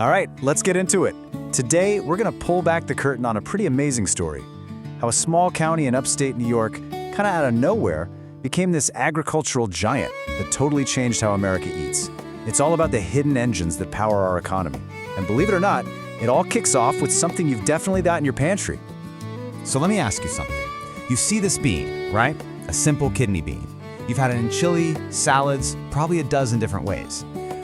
All right, let's get into it. Today, we're going to pull back the curtain on a pretty amazing story. How a small county in upstate New York, kind of out of nowhere, became this agricultural giant that totally changed how America eats. It's all about the hidden engines that power our economy. And believe it or not, it all kicks off with something you've definitely got in your pantry. So let me ask you something. You see this bean, right? A simple kidney bean. You've had it in chili, salads, probably a dozen different ways.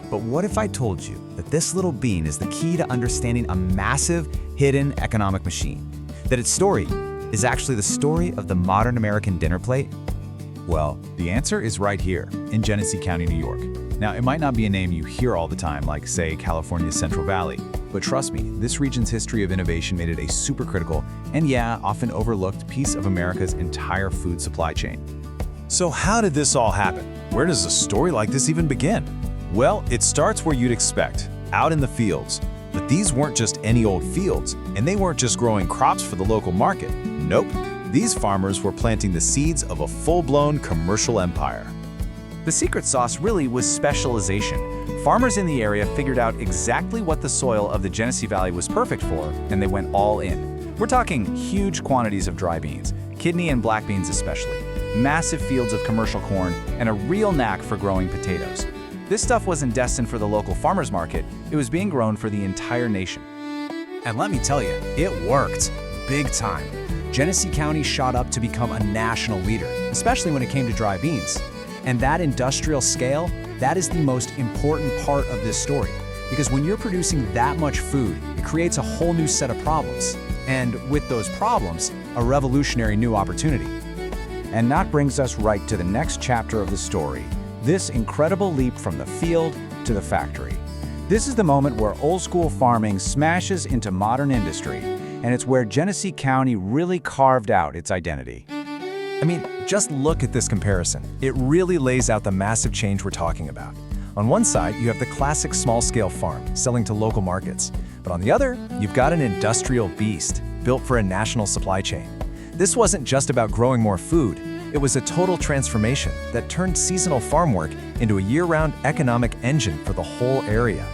But what if I told you that this little bean is the key to understanding a massive, hidden economic machine? That its story is actually the story of the modern American dinner plate? Well, the answer is right here, in Genesee County, New York. Now, it might not be a name you hear all the time, like, say, California's Central Valley, but trust me, this region's history of innovation made it a super critical, and yeah, often overlooked piece of America's entire food supply chain. So how did this all happen? Where does a story like this even begin? Well, it starts where you'd expect, out in the fields. But these weren't just any old fields, and they weren't just growing crops for the local market. Nope, these farmers were planting the seeds of a full-blown commercial empire. The secret sauce really was specialization. Farmers in the area figured out exactly what the soil of the Genesee Valley was perfect for, and they went all in. We're talking huge quantities of dry beans, kidney and black beans especially, massive fields of commercial corn, and a real knack for growing potatoes. This stuff wasn't destined for the local farmers market, it was being grown for the entire nation. And let me tell you, it worked. Big time. Genesee County shot up to become a national leader, especially when it came to dry beans. And that industrial scale, that is the most important part of this story. Because when you're producing that much food, it creates a whole new set of problems. And with those problems, a revolutionary new opportunity. And that brings us right to the next chapter of the story. This incredible leap from the field to the factory. This is the moment where old-school farming smashes into modern industry, and it's where Genesee County really carved out its identity. I mean, just look at this comparison. It really lays out the massive change we're talking about. On one side, you have the classic small-scale farm selling to local markets. But on the other, you've got an industrial beast built for a national supply chain. This wasn't just about growing more food. It was a total transformation that turned seasonal farm work into a year-round economic engine for the whole area.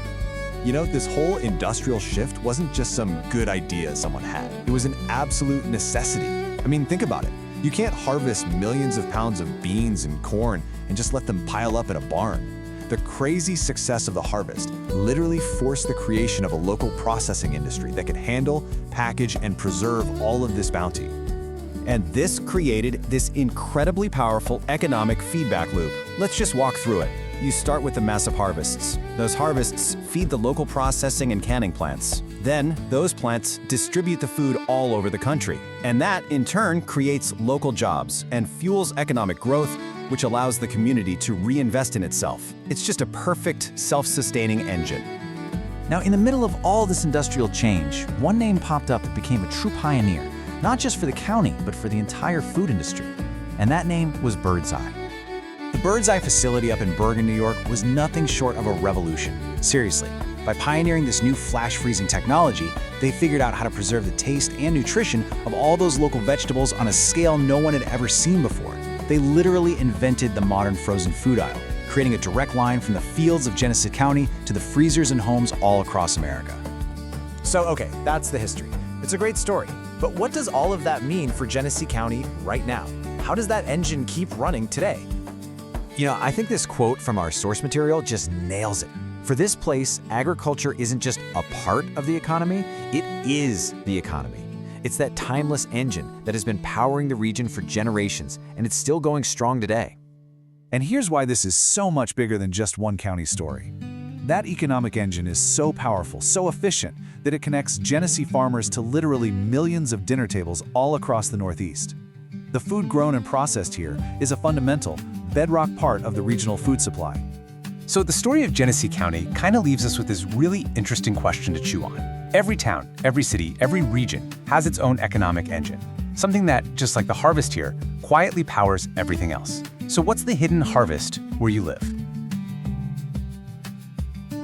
You know, this whole industrial shift wasn't just some good idea someone had. It was an absolute necessity. I mean, think about it. You can't harvest millions of pounds of beans and corn and just let them pile up in a barn. The crazy success of the harvest literally forced the creation of a local processing industry that could handle, package, and preserve all of this bounty. And this created this incredibly powerful economic feedback loop. Let's just walk through it. You start with the massive harvests. Those harvests feed the local processing and canning plants. Then, those plants distribute the food all over the country. And that, in turn, creates local jobs and fuels economic growth, which allows the community to reinvest in itself. It's just a perfect, self-sustaining engine. Now, in the middle of all this industrial change, one name popped up that became a true pioneer, not just for the county, but for the entire food industry. And that name was Birdseye. The Birdseye facility up in Bergen, New York was nothing short of a revolution. Seriously, by pioneering this new flash freezing technology, they figured out how to preserve the taste and nutrition of all those local vegetables on a scale no one had ever seen before. They literally invented the modern frozen food aisle, creating a direct line from the fields of Genesee County to the freezers and homes all across America. So, okay, that's the history. It's a great story. But what does all of that mean for Genesee County right now? How does that engine keep running today? You know, I think this quote from our source material just nails it. For this place, agriculture isn't just a part of the economy, it is the economy. It's that timeless engine that has been powering the region for generations, and it's still going strong today. And here's why this is so much bigger than just one county story. That economic engine is so powerful, so efficient, that it connects Genesee farmers to literally millions of dinner tables all across the Northeast. The food grown and processed here is a fundamental, bedrock part of the regional food supply. So the story of Genesee County kind of leaves us with this really interesting question to chew on. Every town, every city, every region has its own economic engine. Something that, just like the harvest here, quietly powers everything else. So what's the hidden harvest where you live?